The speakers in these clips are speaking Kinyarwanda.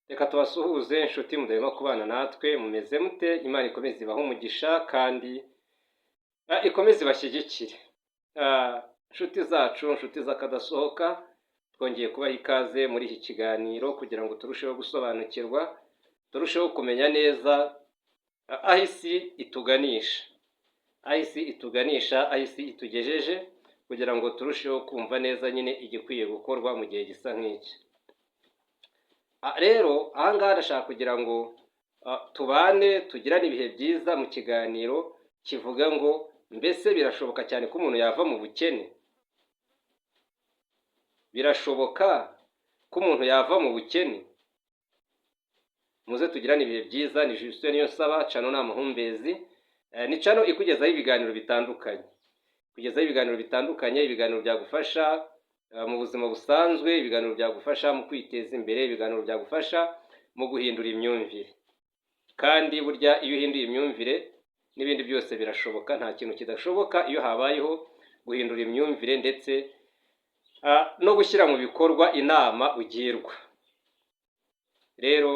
Reka tubasuhuze inshuti mudahema kubana natwe, mumeze mute? Imana ikomeze ibahe umugisha kandi ikomeze ibashyigikire. Inshuti zacu, inshuti z'akadasohoka, twongeye kubaha ikaze muri iki kiganiro kugira ngo turusheho gusobanukirwa, turusheho kumenya neza aho isi ituganisha, aho isi itugejeje, kugira ngo turusheho kumva neza nyine igikwiye gukorwa mu gihe gisa nk'iki. Rero ahangaha ndashaka kugira ngo tubane tugirane ibihe byiza mu kiganiro kivuga ngo mbese birashoboka cyane ko umuntu yava mu bukene? Birashoboka ko umuntu yava mu bukene? Muze tugirane ibihe byiza. Ni Justin Niyonsaba, cano ni Amahumbezi. Ni cano ikugezaho ibiganiro bitandukanye, ibiganiro byagufasha mu buzima busanzwe, ibiganiro byagufasha mu kwiteza imbere, ibiganiro byagufasha mu guhindura imyumvire. Kandi burya iyo uhinduye imyumvire n'ibindi byose birashoboka, nta kintu kidashoboka iyo habayeho guhindura imyumvire ndetse no gushyira mu bikorwa inama ugirwa. Rero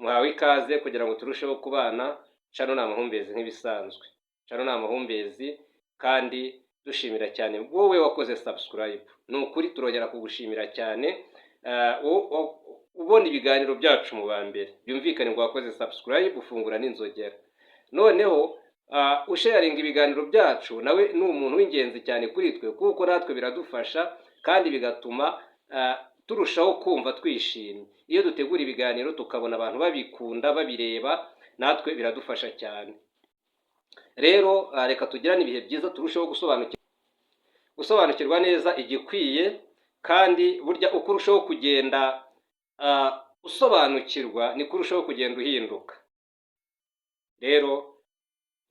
muhawe ikaze kugira ngo turusheho kubana. Cano ni Amahumbezi nk'ibisanzwe, cano ni Amahumbezi, kandi dushimira cyane wowe wakoze subscribe. Ni ukuri turongera kugushimira cyane, ubona ibiganiro byacu mu ba mbere. Byumvikane ngo wakoze subscribe, ufungura n'inzogera. Noneho usharinga ibiganiro byacu, nawe ni umuntu w'ingenzi cyane kuri twe, kuko natwe biradufasha kandi bigatuma turushaho kumva twishimye. Iyo dutegura ibiganiro tukabona abantu babikunda, babireba, natwe biradufasha cyane. Rero reka tugirane ibihe byiza, turusheho gusobanukirwa neza igikwiye, kandi burya uko urushaho kugenda usobanukirwa niko urushaho kugenda uhinduka. Rero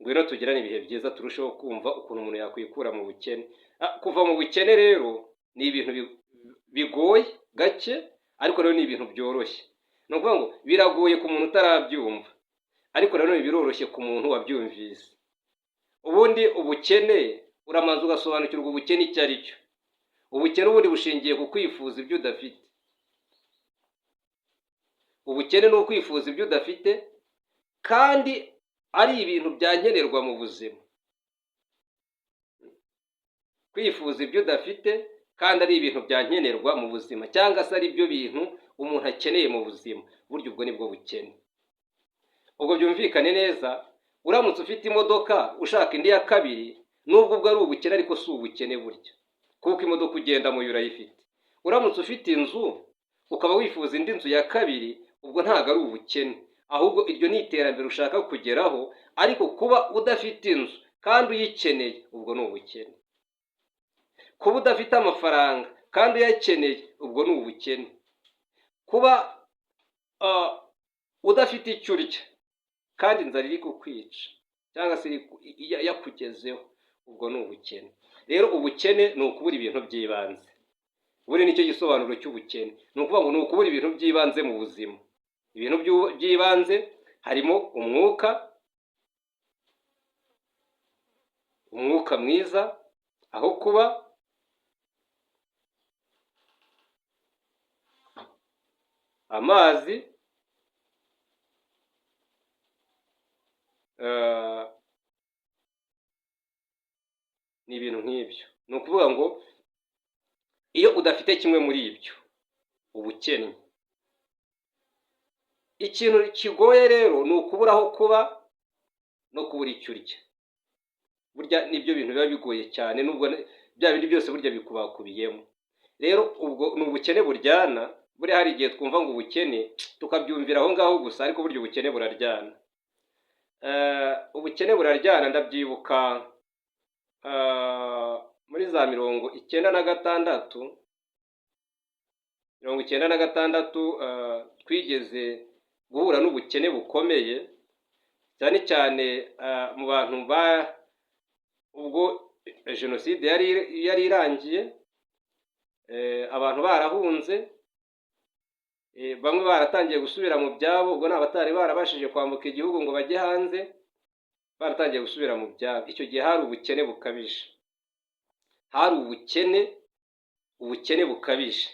ngwino tugirane ibihe byiza, turusheho kumva ukuntu umuntu yakwikura mu bukene. Kuva mu bukene rero ni ibintu bigoye gake, ariko rero ni ibintu byoroshye. Ni ukuvuga ngo biragoye ku muntu utarabyumva, ariko rero biroroshye ku muntu wabyumvise. Ubundi ubukene uramanza ugasobanukirwa ubukene icyo ari cyo. Ubukene ubundi bushingiye ku kwifuza ibyo udafite. Ubukene ni ukwifuza ibyo udafite, kandi ari ibintu byankenerwa mu buzima. Kwifuza ibyo udafite kandi ari ibintu byankenerwa mu buzima, cyangwa se ari byo bintu umuntu akeneye mu buzima, burya ubwo nibwo bukene. Ubwo byumvikane neza. Uramutse ufite imodoka ushaka indi ya kabiri, nubwo ubwo ari ubukene, ariko si ubukene burya, kuko imodoka ugendamo yo urayifite. Uramutse ufite inzu ukaba wifuza indi nzu ya kabiri, ubwo ntabwo ari ubukene, ahubwo iryo ni iterambere ushaka kugeraho. Ariko kuba udafite inzu kandi uyikeneye, ubwo ni ubukene. Kuba udafite amafaranga kandi uyakeneye, ubwo ni ubukene. Kuba udafite icyo urya kandi inzara iri kukwica, cyangwa se yakugezeho, ubwo ni ubukene. Rero ubukene ni ukubura ibintu by'ibanze. Buri nicyo gisobanuro cy'ubukene. Ni ukuvuga ngo ni ukubura ibintu by'ibanze mu buzima. Ibintu by'ibanze harimo umwuka mwiza, aho kuba, amazi, ni ibintu nk'ibyo. Ni ukuvuga ngo iyo udafite kimwe muri ibyo, ubukene. Ikintu kigoye rero ni ukubura aho kuba no kubura icyo urya. Burya nibyo bintu biba bigoye cyane, nubwo bya bindi byose burya bikubakubiyemo. Rero ubwo ni ubukene buryana. Buriya hari igihe twumva ngo ubukene tukabyumvira aho ngaho gusa, ariko burya ubukene buraryana. Ubukene buraryana. Ndabyibuka muri za 1996 twigeze guhura n'ubukene bukomeye, cyane cyane mu bantu ubwo jenoside yari irangiye, abantu barahunze, bamwe baratangiye gusubira mu byabo. Ubwo ni abatari barabashije kwambuka igihugu ngo bajye hanze, baratangiye gusubira mu byabo. Icyo gihe hari ubukene bukabije, ubukene bukabije.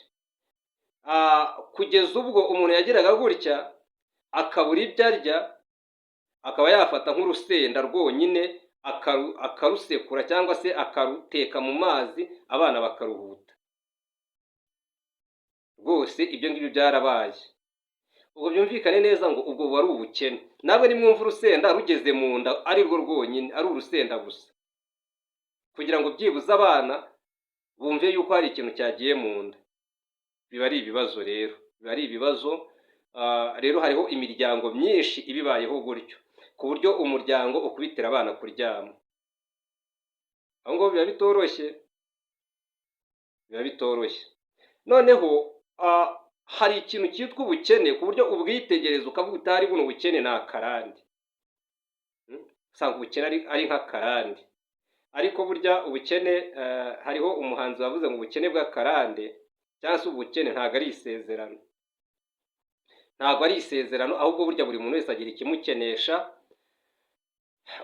kugeza ubwo umuntu yageraga gutya akabura ibyo arya, akaba yafata nk'urusenda rwonyine akarusekura cyangwa se akaruteka mu mazi abana bakaruhuta. Rwose ibyo ngibyo byarabaye. Ubwo byumvikane neza ngo ubwo buba ari ubukene. Nawe nimwumva urusenda rugeze mu nda ari rwo rwonyine, ari urusenda gusa, kugira ngo byibuze abana bumve yuko hari ikintu cyagiye mu nda, biba ari ibibazo rero. Biba ari ibibazo. Rero hariho imiryango myinshi ibibayeho gutyo, ku buryo umuryango ukubitira abana kuryama. Aho ngo biba bitoroshye, biba bitoroshye. Noneho hari ikintu cyitwa ubukene, ku buryo ubwitegereza ukavuga utari buno ubukene ni akarande. Usanga ubukene ari nk'akarande, ariko burya ubukene, hariho umuhanzi wavuze ngo ubukene bw'akarande cyangwa se ubukene ntabwo ari isezerano. Ntabwo ari isezerano, ahubwo burya buri muntu wese agira ikimukenesha.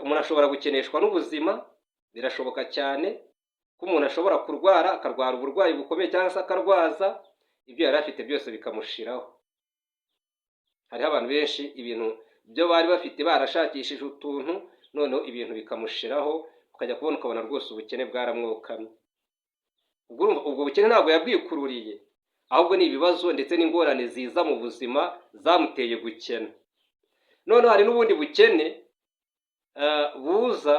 Umuntu ashobora gukeneshwa n'ubuzima, birashoboka cyane ko umuntu ashobora kurwara, akarwara uburwayi bukomeye cyangwa se akarwaza, ibyo yari afite byose bikamushiraho. Hariho abantu benshi ibintu byo bari bafite barashakishije utuntu, noneho ibintu bikamushiraho, ukajya kubona ukabona rwose ubukene bwaramwokamye. Ubwo bukene ntabwo yabwikururiye, ahubwo ni ibibazo ndetse n'ingorane ziza mu buzima zamuteye gukena. Noneho hari n'ubundi bukene buza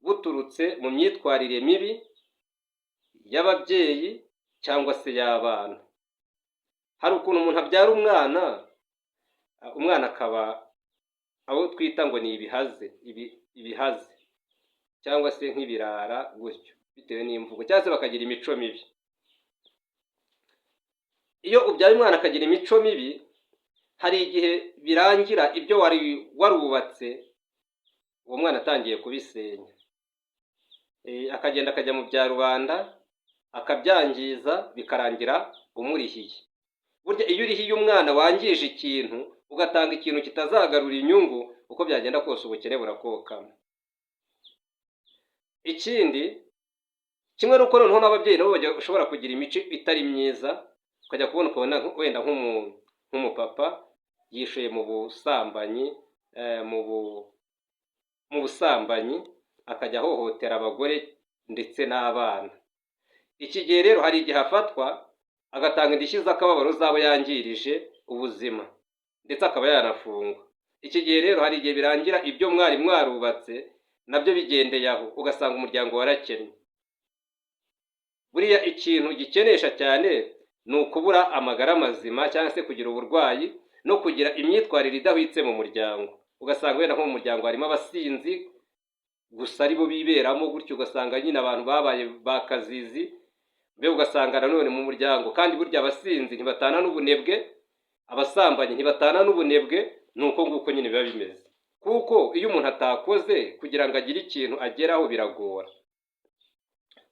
buturutse mu myitwarire mibi y'ababyeyi cyangwa se y'abana. Hari ukuntu umuntu abyara umwana akaba abo twita ngo ni ibihaze cyangwa se nk'ibirara gutyo, bitewe n'imvugo, cyangwa se bakagira imico mibi. Iyo ubyaye umwana akagira imico mibi, hari igihe birangira ibyo wari warubatse uwo mwana atangiye kubisenya. Akagenda akajya mu bya rubanda akabyangiza, bikarangira umurihiye. Burya iyo urihiye umwana wangije ikintu, ugatanga ikintu kitazagarura inyungu, uko byagenda kose ubukene burakokama. Ikindi kimwe nuko noneho n'ababyeyi nabo bashobora kugira imico itari myiza, ukajya kubona wenda nk'umupapa yishuye mu busambanyi, akajya ahohotera abagore ndetse n'abana. Iki gihe rero hari igihe afatwa agatanga indishyi z'akababaro zabo yangirije ubuzima, ndetse akaba yanafungwa. Iki gihe rero hari igihe birangira ibyo mwari mwarubatse nabyo bigendeye aho, ugasanga umuryango warakennye. Buriya ikintu gikenesha cyane ni ukubura amagara mazima, cyangwa se kugira uburwayi no kugira imyitwarire idahwitse mu muryango. Ugasanga wenda nko mu muryango harimo abasinzi gusa ari bo biberamo gutyo, ugasanga nyine abantu babaye bakazizi. Mbe ugasanga nanone mu muryango kandi burya abasinzi ntibatana n'ubunebwe, abasambanyi ntibatana n'ubunebwe. Nuko nguko nyine biba bimeze, kuko iyo umuntu atakoze kugira ngo agire ikintu ageraho biragora.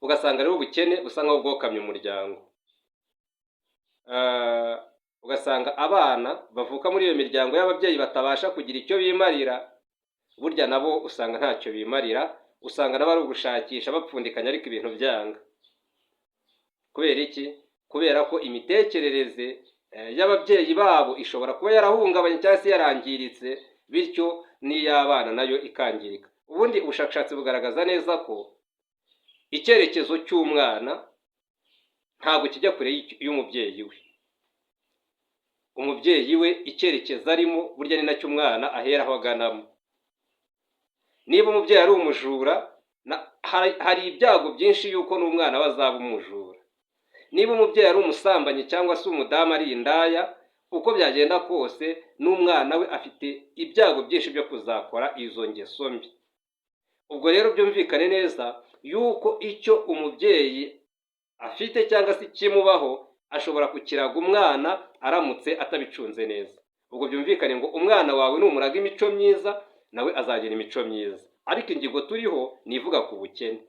Ugasanga rero ubukene busa nkaho bwokamye umuryango. Ugasanga abana bavuka muri iyo miryango y'ababyeyi batabasha kugira icyo bimarira, burya nabo usanga ntacyo bimarira. Usanga nabo ari ugushakisha bapfundikanya, ariko ibintu byanga. Kubera iki? Kubera ko imitekerereze y'ababyeyi babo ishobora kuba yarahungabanye cyangwa se yarangiritse, bityo n'iy'abana nayo ikangirika. Ubundi ubushakashatsi bugaragaza neza ko icyerekezo cy'umwana ntabwo kijya kure y'umubyeyi we. Umubyeyi we icyerekezo arimo burya ni nacyo umwana aheraho aganamo. Niba umubyeyi ari umujura, hari ibyago byinshi yuko n'umwana we azaba umujura. Niba umubyeyi ari umusambanyi cyangwa se umudamu ari indaya, uko byagenda kose n'umwana we afite ibyago byinshi byo kuzakora izo ngeso mbi. Ubwo rero byumvikane neza yuko icyo umubyeyi afite cyangwa se kimubaho ashobora kukiraga umwana aramutse atabicunze neza. Ubwo byumvikane ngo umwana wawe numuraga imico myiza, nawe azagira imico myiza. Ariko ingingo turiho ni ivuga ku bukene.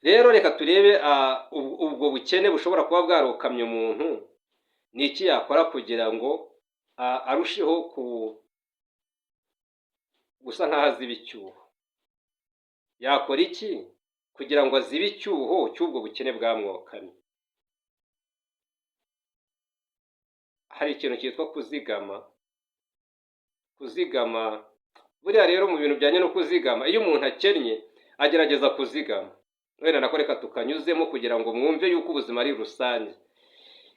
Rero reka turebe ubwo bukene bushobora kuba bwarokamye umuntu, ni iki yakora kugira ngo arusheho gusa nk'aho aziba icyuho. Yakora iki kugira ngo azibe icyuho cy'ubwo bukene bwamwokamye? hari ikintu cyitwa kuzigama. Buriya rero mu bintu bijyanye no kuzigama, iyo umuntu akennye agerageza kuzigama. Wenda nako reka tukanyuzemo kugira ngo mwumve yuko ubuzima ari rusange.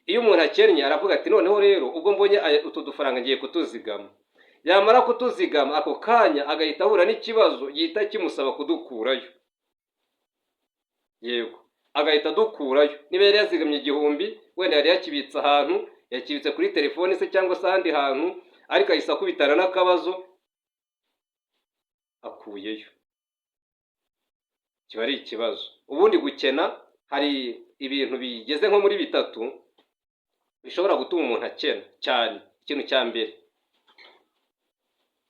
Iyo umuntu akennye aravuga ati noneho rero ubwo mbonye utu dufaranga ngiye kutuzigama. Yamara kutuzigama ako kanya agahita ahura n'ikibazo gihita kimusaba kudukurayo. Yego, agahita dukurayo. Niba yari yazigamye 1000, wenda yari yakibitse ahantu, yakibitse kuri telefone se cyangwa se ahandi hantu, ariko ahise akubitana n'akabazo akuyeyo. Kiba ari ikibazo. Ubundi gukena hari ibintu bigeze nko muri 3 bishobora gutuma umuntu akena cyane. Ikintu cya mbere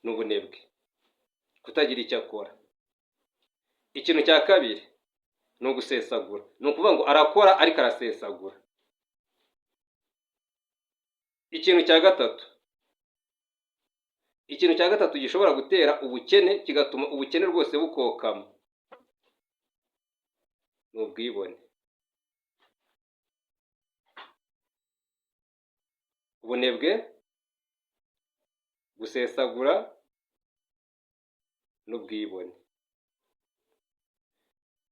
n'ubunebwe, kutagira icyo akora. Ikintu cya kabiri ni ugusesagura, ni ukuvuga ngo arakora ariko arasesagura. Ikintu cya gatatu gishobora gutera ubukene kigatuma ubukene rwose bukokama, ni ubwibone. Ubunebwe, gusesagura n'ubwibone.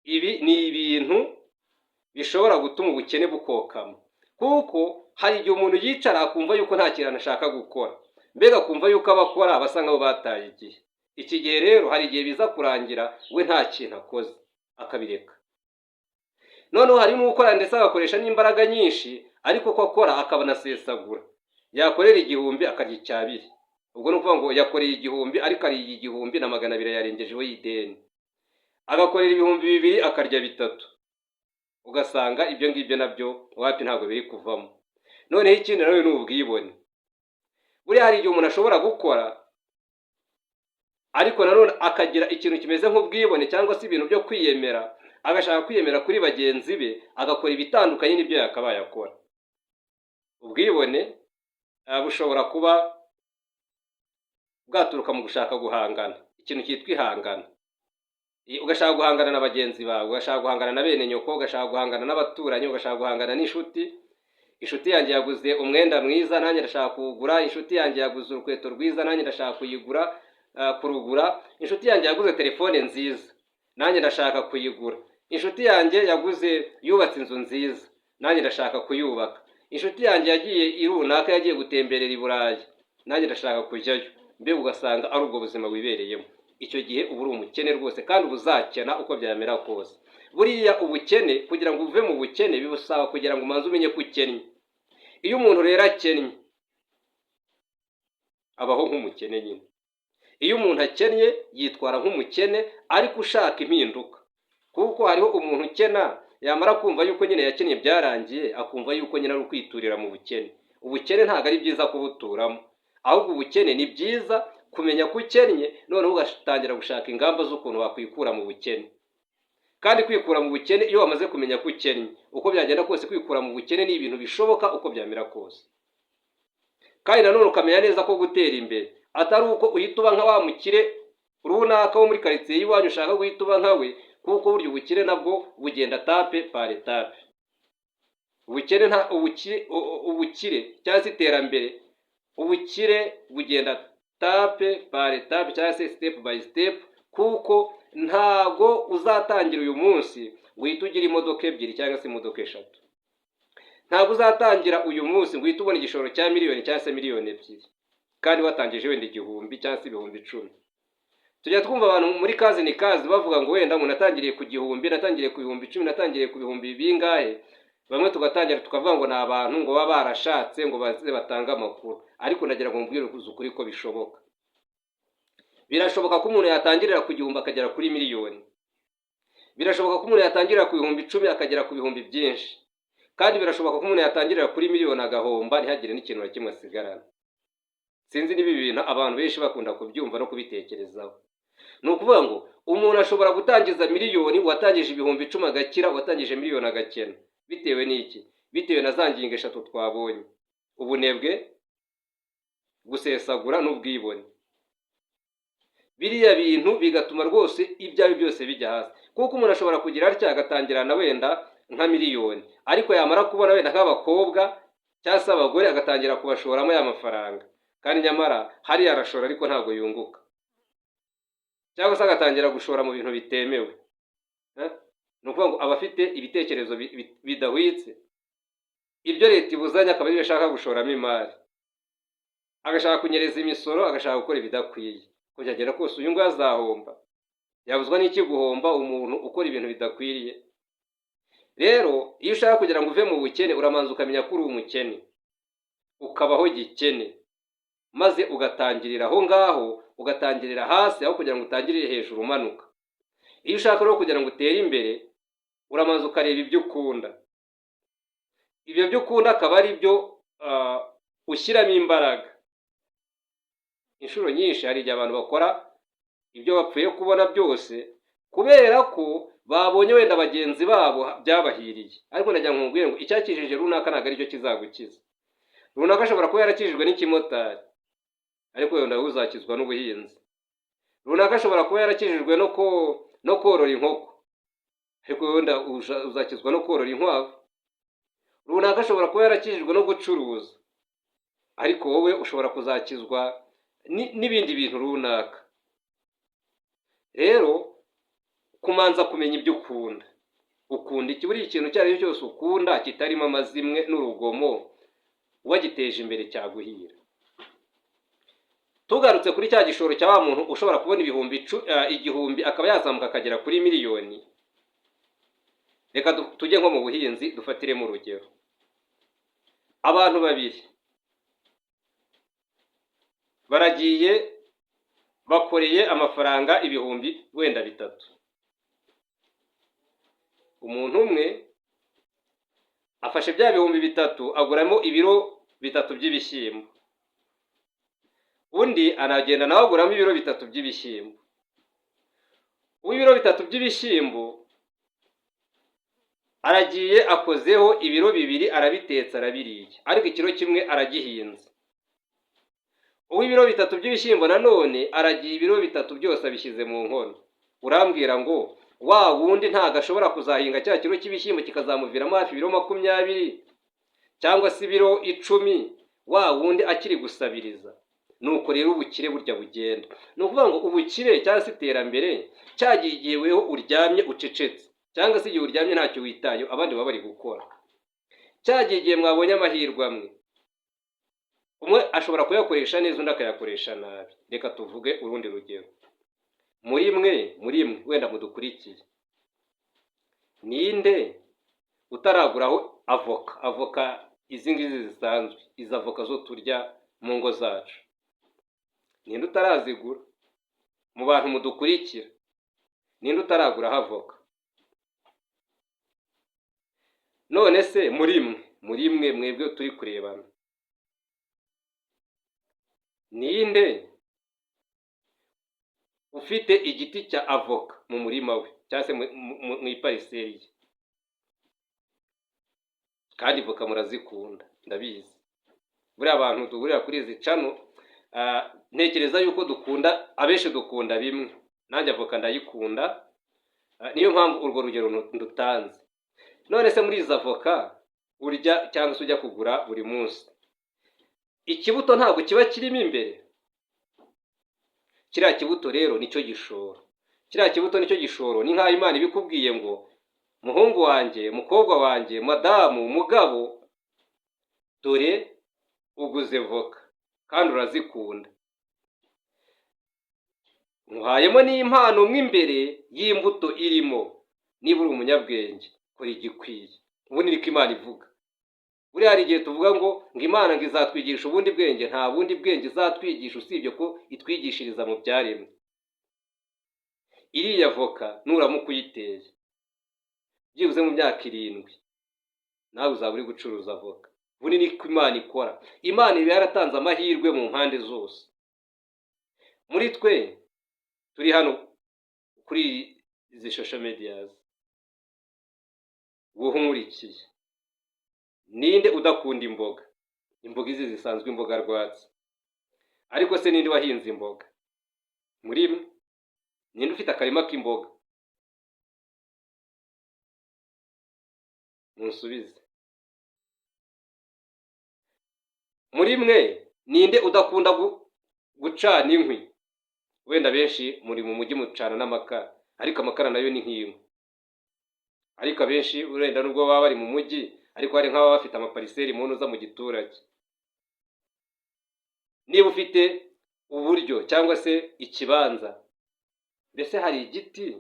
Ibi ni ibintu bishobora gutuma ubukene bukokama, kuko hari igihe umuntu yicara akumva yuko nta kintu ashaka gukora, mbega akumva yuko abakora abasa nk'aho bataye igihe. Iki gihe rero hari igihe biza kurangira we nta kintu akoze akabireka. Noneho hari n'ukora ndetse agakoresha n'imbaraga nyinshi, ariko ko akora akabona asesagura. Yakorera 1000 akarya 200. Ubwo ni ukuvuga ngo yakoreye 1000 ariko ari 1200 yarengejeho y'ideni. Agakorera 2000 akarya 3. Ugasanga ibyo ngibyo nabyo wapi ntabwo biri kuvamo. Noneho ikindi nawe ni ubwibone. Buriya hari igihe umuntu ashobora gukora ariko nanone akagira ikintu kimeze nk'ubwibone cyangwa se ibintu byo kwiyemera, agashaka kwiyemera kuri bagenzi be, agakora ibitandukanye n'ibyo yakabaye akora. Ubwibone bushobora kuba bwaturuka mu gushaka guhangana, ikintu cyitwa ihangana. Ugashaka guhangana na bagenzi bawe, ugashaka guhangana na bene nyoko, ugashaka guhangana n'abaturanyi, ugashaka guhangana n'inshuti. Inshuti yanjye yaguze umwenda mwiza nanjye ndashaka kuwugura. Inshuti yanjye yaguze urukweto rwiza nanjye ndashaka kurugura. Inshuti yanjye yaguze telefone nziza nanjye ndashaka kuyigura. Inshuti yanjye yubatse inzu nziza nanjye ndashaka kuyubaka. Inshuti yanjye yagiye runaka yagiye gutemberera i Burayi nanjye ndashaka kujyayo. Mbega ugasanga ari ubwo buzima wibereyemo. Icyo gihe uba uri umukene rwose, kandi ubuzakena uko byamera kose. Buriya ubukene, kugira ngo uve mu bukene bibusaba kugira ngo umanze umenye ko ukennye. Iyo umuntu rero akennye abaho nk'umukene nyine. Iyo umuntu akennye yitwara nk'umukene ariko ushaka impinduka, kuko hariho umuntu ukena yamara kumva yuko nyine yakennye byarangiye, akumva yuko nyine ari ukwiturira mu bukene. Ubukene ntabwo ari byiza kubuturamo, ahubwo ubukene ni byiza kumenya ko ukennye, noneho ugatangira gushaka ingamba z'ukuntu wakwikura mu bukene. Kandi kwikura mu bukene, iyo wamaze kumenya ko ukennye, uko byagenda kose kwikura mu bukene ni ibintu bishoboka uko byamera kose. Kandi nanone ukamenya neza ko gutera imbere atari uko uhita uba nka wa mukire runaka wo muri quartier y'iwanyu ushaka guhita uba nkawe, kuko burya ubukire nabwo bugenda tape par etape. Ubukire cyangwa se iterambere, ubukire bugenda tape par etape cyangwa se step by step, kuko ntago uzatangira uyu munsi guhita ugira imodoka 2 cyangwa se imodoka 3. Ntago uzatangira uyu munsi guhita ubona igishoro cya miliyoni cyangwa se miliyoni 2, kandi watangije wenda 1000 cyangwa se 1010. Tujya twumva abantu muri kazi ni kazi bavuga ngo wenda umuntu atangiriye ku 1000, natangiriye ku 1010, natangiriye ku 1000 bingahe. Bamwe tugatangira tukavuga ngo ni abantu ngo baba barashatse ngo baze batanga amakuru, ariko nagira ngo mbwire ukuri ko bishoboka. Birashoboka ko umuntu yatangirira ku 1000 akagera kuri miliyoni. Birashoboka ko umuntu yatangirira ku 1010 akagera ku bihumbi byinshi. Kandi birashoboka ko umuntu yatangirira kuri miliyoni agahomba ntihagire n'ikintu na kimwe asigarana. Sinzi niba ibi bintu abantu benshi bakunda kubyumva no kubitekerezaho. Ni ukuvuga ngo umuntu ashobora gutangiza miliyoni, watangije ibihumbi 10 agakira, watangije miliyoni agakena. Bitewe n'iki? Bitewe na za ngingo 3 twabonye: ubunebwe, gusesagura n'ubwibone. Biriya bintu bigatuma rwose ibyawe byose bijya hasi, kuko umuntu ashobora kugira atya agatangirana wenda nka miliyoni, ariko yamara kubona wenda nk'abakobwa cyangwa se abagore agatangira kubashoramo ya mafaranga, kandi nyamara hariya arashora ariko ntabwo yunguka, cyangwa se agatangira gushora mu bintu bitemewe. Ni ukuvuga ngo aba afite ibitekerezo bidahwitse, ibyo leta ibuzanye akaba ariyo ashaka gushoramo imari, agashaka kunyereza imisoro, agashaka gukora ibidakwiye. Uko byagera kose uyu nguyu azahomba. Yabuzwa n'iki guhomba umuntu ukora ibintu bidakwiriye? Rero iyo ushaka kugira ngo uve mu bukene, uramanza ukamenya ko uri umukene, ukabaho gikene, maze ugatangirira aho ngaho, ugatangirira hasi aho kugira ngo utangirire hejuru umanuka. Iyo ushaka rero kugira ngo utere imbere, uramanza ukareba ibyo ukunda. Ibyo byo ukunda akaba ari byo ushyiramo imbaraga. Inshuro nyinshi hari igihe abantu bakora ibyo bapfuye kubona byose kubera ko babonye wenda bagenzi babo byabahiriye, ariko nagira ngo nkubwire ngo icyakijije runaka ntabwo aricyo kizagukiza. Runaka ashobora kuba yarakijijwe n'ikimotari, ariko wenda uzakizwa n'ubuhinzi. Runaka ashobora kuba yarakijijwe no korora inkoko, ariko wenda uzakizwa no korora inkwavu. Runaka ashobora kuba yarakijijwe no gucuruza, ariko wowe ushobora kuzakizwa n'ibindi bintu runaka. Rero kumanza kumenya ibyo ukunda. Ukunda iki? Buri ikintu icyo ari cyo cyose ukunda kitarimo amazimwe n'urugomo, wagiteje imbere cyaguhira. Tugarutse kuri cya gishoro cya wa muntu ushobora kubona igihumbi akaba yazamuka akagera kuri miliyoni. Reka tujye nko mu buhinzi dufatiremo urugero. Abantu babiri baragiye bakoreye amafaranga ibihumbi wenda 3. Umuntu umwe afashe bya bihumbi 3 aguramo ibiro 3 by'ibishyimbo, undi anagenda nawe aguramo ibiro 3 by'ibishyimbo. Uw'ibiro 3 by'ibishyimbo aragiye akozeho ibiro 2 arabitetse arabiriye, ariko ikiro kimwe aragihinze. Uw'ibiro 3 by'ibishyimbo nanone aragiye ibiro 3 byose abishyize mu nkono. Urambwira ngo wa wundi ntago ashobora kuzahinga cya kiro cy'ibishyimbo kikazamuviramo hafi ibiro 20 cyangwa se ibiro 10, wa wundi akiri gusabiriza? Nuko rero ubukire burya bugenda. Ni ukuvuga ngo ubukire cyangwa se iterambere cyagiye igihe weho uryamye ucecetse, cyangwa se igihe uryamye ntacyo witayo abandi baba bari gukora. Cyagiye igihe mwabonye amahirwe amwe, umwe ashobora kuyakoresha neza undi akayakoresha nabi. Reka tuvuge urundi rugero. Muri mwe wenda mudukurikiye, ninde utaraguraho avoka izi ngizi zisanzwe, izi avoka zo turya mu ngo zacu? Ninde utarazigura? Mu bantu mudukurikira, ninde utaraguraho avoka? None se muri mwe mwebwe turi kurebana, ninde ufite igiti cya avoka mu murima we cyangwa se mu ipariseri ye? Kandi avoka murazikunda ndabizi. Buriya abantu duhurira kuri izi cano, ntekereza yuko abenshi dukunda bimwe. Nanjye avoka ndayikunda, niyo mpamvu urwo rugero ndutanze. None se muri izi avoka urya cyangwa se ujya kugura buri munsi, ikibuto ntabwo kiba kirimo imbere? Kiriya kibuto rero nicyo gishoro. Kiriya kibuto nicyo gishoro. Ni nk'aho Imana ibikubwiye ngo muhungu wanjye, mukobwa wanjye, madamu, mugabo, dore uguze voka kandi urazikunda, nkuhayemo n'impano mo imbere y'imbuto irimo. Niba uri umunyabwenge kora igikwiye. Ubundi niko Imana ivuga. Buriya hari igihe tuvuga ngo Imana ngo izatwigisha ubundi bwenge. Nta bundi bwenge izatwigisha usibye ko itwigishiriza mu byaremwe. Iriya voka nuramuka uyiteye byibuze mu myaka 7, nawe uzaba uri gucuruza avoka. Ubundi niko Imana ikora. Imana iba yaratanze amahirwe mu mpande zose. Muri twe turi hano kuri izi social medias, wowe nkurikiye, ninde udakunda imboga? Imboga izi zisanzwe, imboga rwatsi. Ariko se ninde wahinze imboga muri mwe? Ninde ufite akarima k'imboga? Munsubize. muri mwe ninde udakunda gucana inkwi? Wenda benshi muri mu mujyi mucana n'amakara, ariko amakara nayo ni nk'inkwi. Ariko abenshi wenda nubwo baba bari mu mujyi, ariko hari nk'ababa bafite amapariseri mu ntuza mu giturage. Niba ufite uburyo cyangwa se ikibanza, mbese hari igiti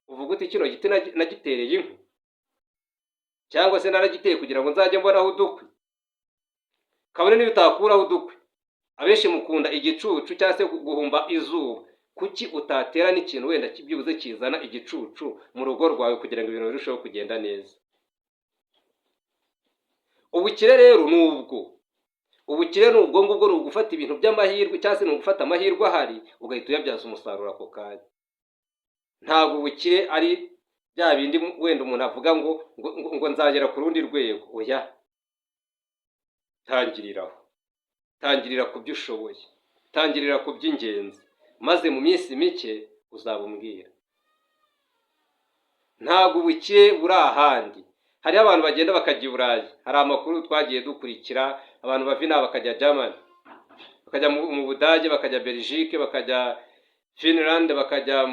uvuga uti kino giti nagitereye inkwi, cyangwa se naragiteye kugira ngo nzajye mbonaho udukwi? Kabone niba utakuraho udukwi, abenshi mukunda igicucu cyangwa se guhumba izuba, kuki utatera n'ikintu wenda byibuze kizana igicucu mu rugo rwawe kugira ngo ibintu birusheho kugenda neza? Ubukire rero ni ubwo. Ubukire ni ubwo ngubwo, ni ugufata ibintu by'amahirwe cyangwa se ni ugufata amahirwe ahari ugahita uyabyaza umusaruro ako kanya. Ntabwo ubukire ari bya bindi wenda umuntu avuga ngo nzagera ku rundi rwego. Oya, tangiriraho. Tangirira ku byo ushoboye, tangirira ku by'ingenzi, maze mu minsi mike uzaba umbwira. Ntabwo ubukire buri ahandi. Hariho abantu bagenda bakajya i Burayi, hari amakuru twagiye dukurikira, abantu bava inaha bakajya Germany, bakajya mu Budage, bakajya Belgique, bakajya Finland, bakajya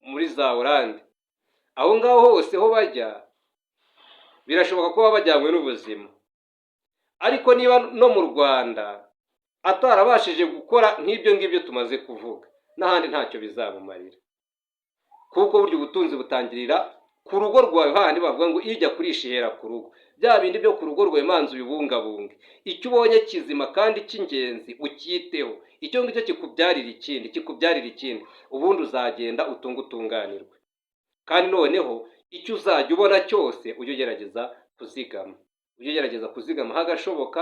muri za Hollande. Aho ngaho hose ho bajya birashoboka ko baba bajyanywe n'ubuzima, ariko niba no mu Rwanda atarabashije gukora nk'ibyo ngibyo tumaze kuvuga, n'ahandi ntacyo bizamumarira. Kuko burya ubutunzi butangirira ku rugo rwawe, hahandi bavuga ngo ijya kurisha ihera ku rugo. Bya bindi byo ku rugo rwawe manzi ubibungabunge. Icyo ubonye kizima kandi cy'ingenzi ukiteho, icyo ngicyo kikubyarira ikindi, ubundi uzagenda utunganirwe. Kandi noneho icyo uzajya ubona cyose ujye ugerageza kuzigama hagashoboka,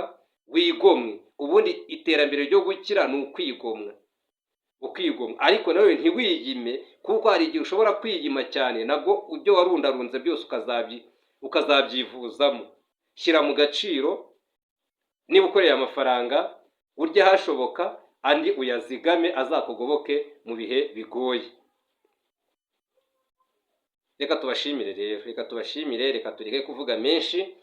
wigomwe. Ubundi iterambere ryo gukira ni ukwigomwa. Ariko nawe ntiwiyime, kuko hari igihe ushobora kwiyima cyane, nabwo ibyo warundarunze byose ukazabyivuzamo. Shyira mu gaciro. Niba ukoreye amafaranga, urye hashoboka, andi uyazigame azakugoboke mu bihe bigoye. Reka tubashimire rero, reka tureke kuvuga menshi.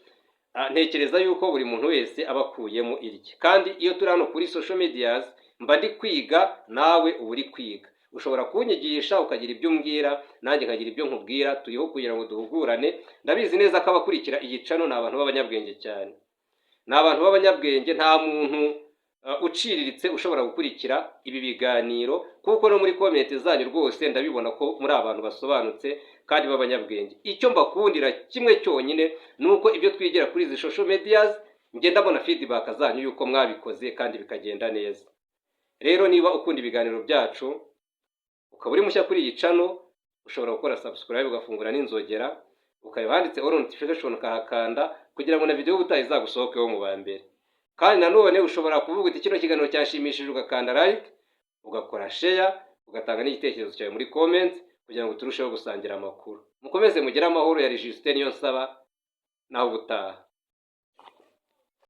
Ntekereza yuko buri muntu wese aba akuyemo irye. Kandi iyo turi hano kuri social medias, mba ndi kwiga, nawe uba uri kwiga. Ushobora kunyigisha ukagira ibyo umbwira, nanjye nkagira ibyo nkubwira, turiho kugira ngo duhugurane. Ndabizi neza ko abakurikira iyi channel ni abantu b'abanyabwenge cyane. Ni abantu b'abanyabwenge, nta muntu uciriritse ushobora gukurikira ibi biganiro, kuko no muri comment zanyu rwose ndabibona ko muri abantu basobanutse kandi b'abanyabwenge. Icyo mbakundira kimwe cyonyine nuko ibyo twigira kuri izi social medias ngenda mbona feedback zanyu yuko mwabikoze kandi bikagenda neza. Rero niba ukunda ibiganiro byacu, ukaba uri mushya kuri iyi channel, ushobora gukora subscribe ugafungura n'inzogera, ukaba handitse all notification ukahakanda kugira ngo na video ubutaha izagusohokeho mu ba mbere. Kandi nanone ushobora kuvuga uti kino kiganiro cyashimishije ugakanda like, ugakora share, ugatanga n'igitekerezo cyawe muri comment kugira ngo turusheho gusangira amakuru. Mukomeze mugire amahoro. Ya Justin Niyonsaba, naho ubutaha.